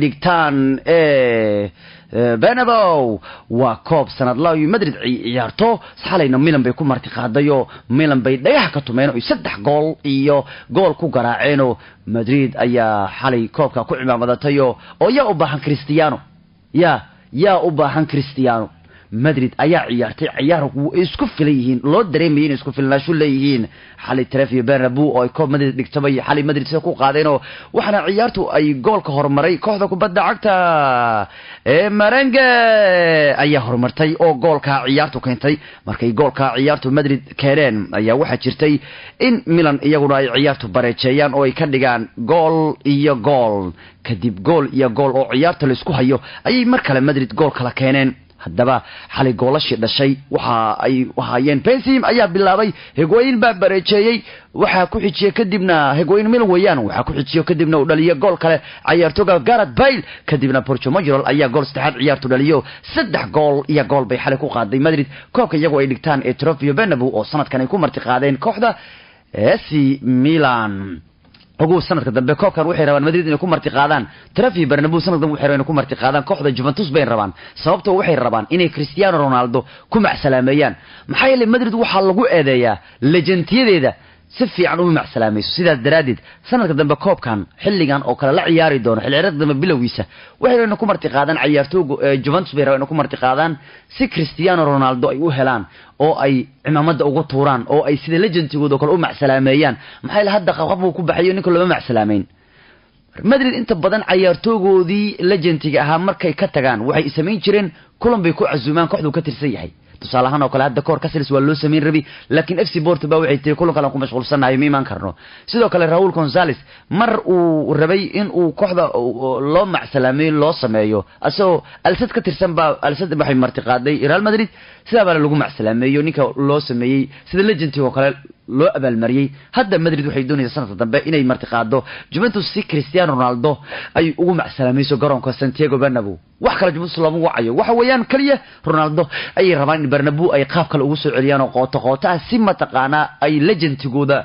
ديكتان بنابو وكوب سند لا مدريد عيارتو سحالينا ميلان بي ku marti qaadayo Milan bay dhagax ka tumeen oo 3 gool iyo gool ku garaaceen Madrid ayaa xalay koobka ku cimaamadayo oo yaa u baahan Cristiano yaa u baahan Cristiano Madrid ayaa ciyaartay ciyaar isku filayeen loo dareemayeen isku filnaasho leeyihiin xalay Trevor Bernabeu oo koob Madrid dhigtay xalay Madrid soo ku qaadeen waxana ciyaartu ay goolka hormaray kooxda kubadda cagta Merengue ayaa hormartay oo goolka ciyaartu keentay markay goolka ciyaartu Madrid keeneen ayaa waxa jirtay in Milan iyaguna ay ciyaartu bareejeeyaan oo ay ka dhigaan gool iyo gool kadib gool iyo gool oo ciyaarta la isku hayo ayay mar kale Madrid gool kala keeneen haddaba xalay goolashii dhashay waxa ay waayeen Benzema ayaa bilaabay Higuain baa bareejeeyay waxa ku xijiyay kadibna Higuain Milan weeyaan waxa ku xijiyay kadibna uu dhaliyo gool kale ciyaartoyga Gareth Bale kadibna Porto Majoral ayaa gool saddexaad ciyaartu dhaliyo 3 gool iyo gool bay xalay ku qaaday Madrid koobka iyagu ay dhigtaan Trevor Bernabeu oo sanadkan ay ku marti qaadeen kooxda AC Milan ugu sanadka dambe koobkan waxay rabaan Madrid inay ku marti qaadaan Trevor Bernabeu sanadkan waxay rabaan inay ku marti qaadaan kooxda Juventus bay rabaan sababtoo waxay rabaan inay Cristiano Ronaldo ku macsalaameeyaan maxay leeyahay Madrid waxa lagu eedeeyaa legendiyadeeda si fiican u macsalaameeyso sidaas daraadid sanadka dambe koobkan xilligan oo kala la ciyaari doono xilli ciyaareed dambe bilowgiisa waxay rabaan ku marti qaadaan ciyaartooyga Juventus bay rabaan ku marti qaadaan si Cristiano Ronaldo ay u helaan oo ay cimaamada ugu tuuraan oo ay sida legendigooda kale u macsalaameeyaan maxay la hadda qabqabku ku baxayo ninka lama macsalaameyn Madrid inta badan ciyaartooygoodii legendiga ahaa markay ka tagaan waxay sameyn jireen kulan bay ku casuumaan kooxdu ka tirsan yahay tusaalahan oo kale hadda koor ka silis waa loo sameyn rabi laakiin FC Porto baa waxay tiri kulan kale ku mashquulsanahay miimaan karno sidoo kale Raul Gonzalez mar uu rabay in uu kooxda loo macsalaameeyo loo sameeyo asoo Alsad ka tirsan baa Alsad waxay marti qaaday Real Madrid sida baa lagu macsalaameeyo ninka loo sameeyay sida legendiga oo kale loo abaalmariyay hadda Madrid waxay doonaysaa sanadka dambe inay marti qaado Juventus si Cristiano Ronaldo ay ugu macsalaameeyso garoonka Santiago Bernabeu wax kala Juventus lama wacayo waxa weeyaan kaliya Ronaldo ay rabaan in Bernabeu ay qaab kale ugu soo celiyaan oo qoto si mataqaana ay legendigooda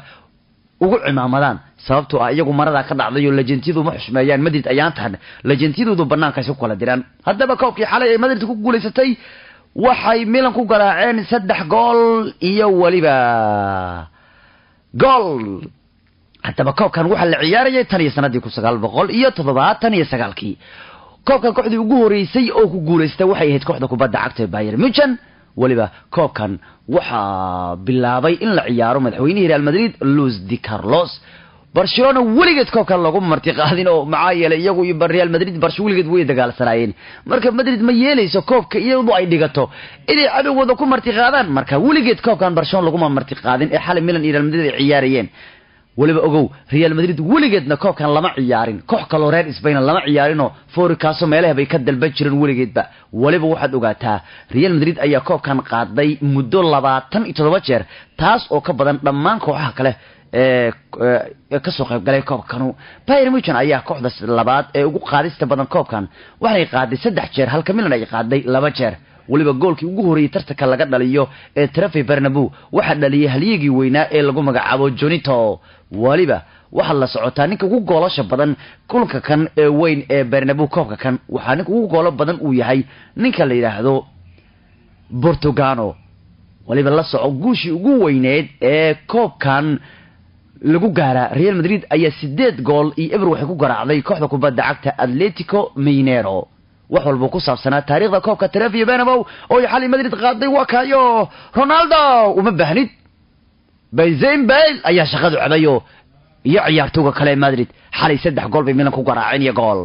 ugu cimaamadaan sababtoo ah iyagu marada ka dhacday oo legendiyadu ma xushmeeyaan Madrid ayaan tahan legendiyadu banaanka ay ku kala diraan haddaba koobkii xalay ay Madrid ku guuleysatay waxay Milan ku garaaceen 3 gool iyo waliba gool haddaba koobkan waxa la ciyaarayay tan iyo sanadii 1979 koobkan kooxdii ugu horeysay oo ku guuleystay waxay ahayd kooxda kubadda cagta Bayern Munchen waliba koobkan waxa bilaabay in la ciyaaro madaxweynaha Real Madrid Luis de Carlos Barcelona weligeed koobkan lagu marti qaadin oo macaayile iyagu iyo Real Madrid Barcelona weligeed way dagaalsanayeen marka Madrid ma yeelayso koobka iyadu ay dhigato inay cadawada ku marti qaadaan marka weligeed koobkan Barcelona lagu marti qaadin ee xalay Milan iyo Real Madrid ay ciyaarayeen waliba ogow Real Madrid weligeedna koobkan lama ciyaarin koox kale oo reer Spain lama ciyaarin oo foorikaaso meelaha bay ka dalban jireen weligeedba waliba waxaad ogaataa Real Madrid ayaa koobkan qaaday muddo 27 jeer taas oo ka badan dhammaan kooxaha kale ka soo qayb galay koobkan Bayern Munchen ayaa kooxda labaad ee ugu qaadista badan koobkan waxay qaaday 3 jeer halka Milan ay qaaday 2 jeer waliba goolkii ugu horeeyay tartanka laga dhaliyo ee Trevor Bernabeu waxa dhaliyay halyigii weynaa ee lagu magacaabo Jonito waliba waxa la socotaa ninka ugu goolasha badan kulanka kan ee weyn ee Bernabeu koobka kan waxa ninka ugu goolo badan uu yahay ninka la yiraahdo Portugano waliba la soco guushii ugu weyneed ee koobkan lagu gaara Real Madrid ayaa 8 gool iyo eber waxay ku garaacday kooxda kubadda cagta Atletico Mineiro wax walba ku saabsanaa taariikhda koobka Trevor Bernabeu oo xalay Madrid qaaday waa kaayo Ronaldo uma baahnid Benzema ayaa shaqadu cabayo iyo ciyaartooyga kale Madrid xalay 3 gool bay Milan ku garaaceen iyo gool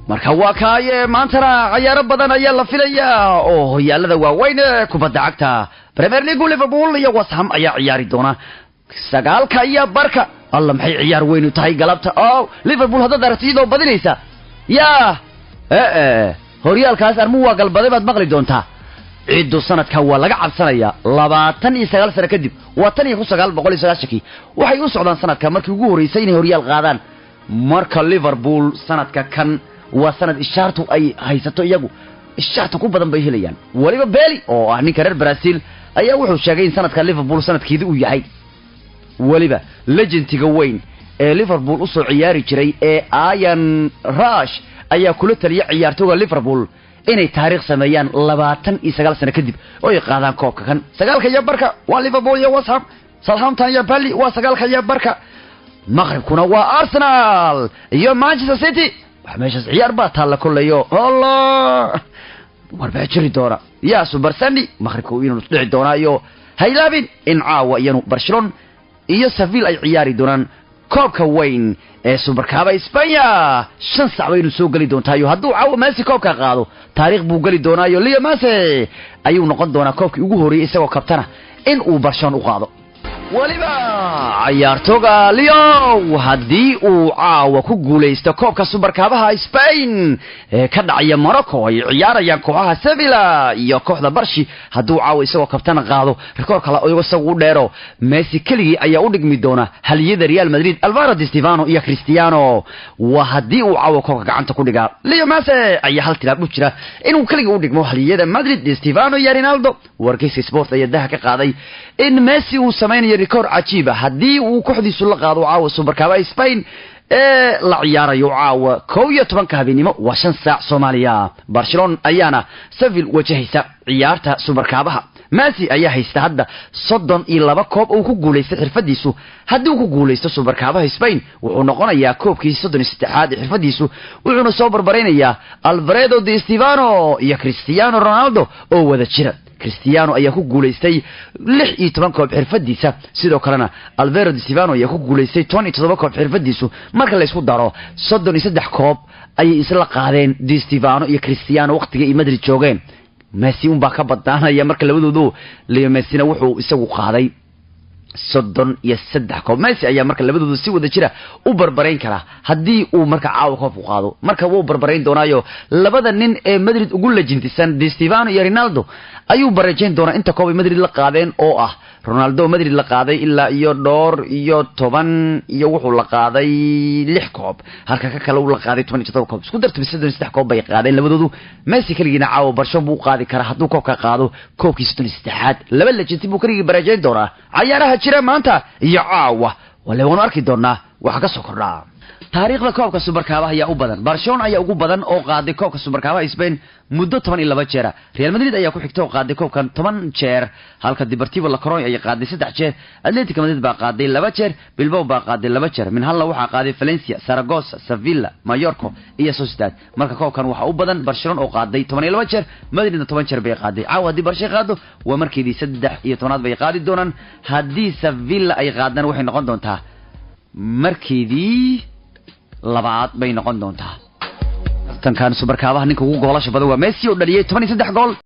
marka waa kaaye maantana ciyaaro badan ayaa la filayaa oo hoyaalada waaweyn kubadda cagta Premier League Liverpool iyo West Ham ayaa ciyaari doona sagaalka iyo barka alla maxay ciyaar weyn u tahay galabta oo Liverpool hadda dartiido badinaysa horyaalkaas armu waa galbaday baad maqli doontaa ciidu sanadka waa laga cabsanaya 29 sano kadib waa tan iyo 1990 waxay u socdaan sanadka markii ugu horeysay inay horyaal qaadaan marka Liverpool sanadka kan waa sanad ishaartu ay haysato iyagu ishaartu ku badan bay helayaan waliba Bale oo ah ninka reer Brazil ayaa wuxuu sheegay in sanadka Liverpool sanadkeedu uu yahay waliba legendiga weyn ee Liverpool u soo ciyaari jiray ee Ian Rush ayaa kula taliyay ciyaartooyga Liverpool inay taariikh sameeyaan 29 sano kadib oo ay qaadaan koobka kan 9 barka waa Liverpool iyo West Ham Southampton iyo Burnley waa 9 barka maqribkuna waa Arsenal iyo Manchester City wax meeshaas ciyaar baa taala kullayo Allah warbaa jiri doona yaa Super Sunday maqribku inuu dhici doonaayo haylaabin in caawa iyanu Barcelona iyo Sevilla ay ciyaari doonaan koobka weyn ee Super Cup Spain 5 saac waynu soo gali doontaayo hadduu caawa Messi koobka qaado taariikh buu gali doonaayo Leo Messi ayuu noqon doonaa koobkii ugu horeeyay isagoo kabtana in uu Barcelona u qaado waliba ciyaartooga Leo haddii uu caawa ku guuleysto koobka Super Cup Spain ee ka dhacaya Morocco ay ciyaarayaan kooxaha Sevilla iyo kooxda Barshi hadduu caawa isagoo kabtana qaado rikoor kale oo isagu u dheero Messi keligii ayaa u dhigmi doona haliyada Real Madrid Alvaro Di Stefano iyo Cristiano wa haddii uu caawa koobka gacanta ku dhigaa Leo Messi ayaa hal tilaab u jira inuu keligii u dhigmo haliyada Madrid Di Stefano iyo Ronaldo wargeyska Sport ayaa daha ka qaaday in Messi uu sameeyo rikoor cajiib ah haddii uu kooxdiisu la qaado caawa Super Cup Spain ee la ciyaarayo caawa 12 habeenimo waa 5 saac Soomaaliya Barcelona ayaana Sevilla wajahaysa ciyaarta Super Cup Messi ayaa haysta hadda 32 koob oo ku guuleystay xirfadiisu haddii uu ku guuleysto Super Cup Spain wuxuu noqonayaa koobkii 33aad ee xirfadiisu wuxuuna soo barbareynayaa Alfredo Di Stefano iyo Cristiano Ronaldo oo wada jira Cristiano ayaa ku guuleystay 16 koob xirfadiisa sidoo kalena Alvaro Di Stefano ayaa ku guuleystay 17 koob xirfadiisu marka la isku daro 33 koob ay isla qaadeen Di Stefano iyo Cristiano waqtiga ay Madrid joogeen Messi baa ka badnaanaya marka labadoodu Leo Messi wuxuu isagu qaaday 33 koob Messi ayaa marka labadoodu si wada jira u barbareyn kara haddii uu marka caawa koob u qaado marka wuu barbareyn doonaayo labada nin ee Madrid ugu lajintisan Di Stefano iyo Ronaldo ayuu barajeyn doona inta koob ay Madrid la qaadeen oo ah Ronaldo Madrid la qaaday ilaa iyo door iyo 10 iyo wuxuu la qaaday 6 koob halka ka kale uu la qaaday 17 koob isku darto 33 koob bay qaadeen labadoodu Messi kaligiina caawa Barcelona buu qaadi kara hadduu koobka qaado koobkii 33aad laba lajinti buu kaliya barajeyn doona ciyaaraha jira maanta iyo caawa wala waan arki doonaa waxa ka soo kordhaa taariikhda koobka Super Cup ayaa u badan Barcelona ayaa ugu badan oo qaaday koobka Super Cup Spain muddo 12 jeer Real Madrid ayaa ku xigtay oo qaaday koobkan 10 jeer halka Deportivo La Coruña ay qaaday 3 jeer Atletico Madrid baa qaaday 2 jeer Bilbao baa qaaday 2 jeer min hal waxa qaaday Valencia Zaragoza Sevilla Mallorca iyo Sociedad marka koobkan waxa u badan Barcelona oo qaaday 12 jeer Madridna 10 jeer bay qaaday caawa hadii Barcelona qaado waa markeedii 13 bay qaadi doonaan hadii Sevilla ay qaadaan waxay noqon doontaa markeedii labaad bay noqon doontaa tan kan Super Cup ninka ugu goolasha badan waa Messi oo dhaliyay 13 gool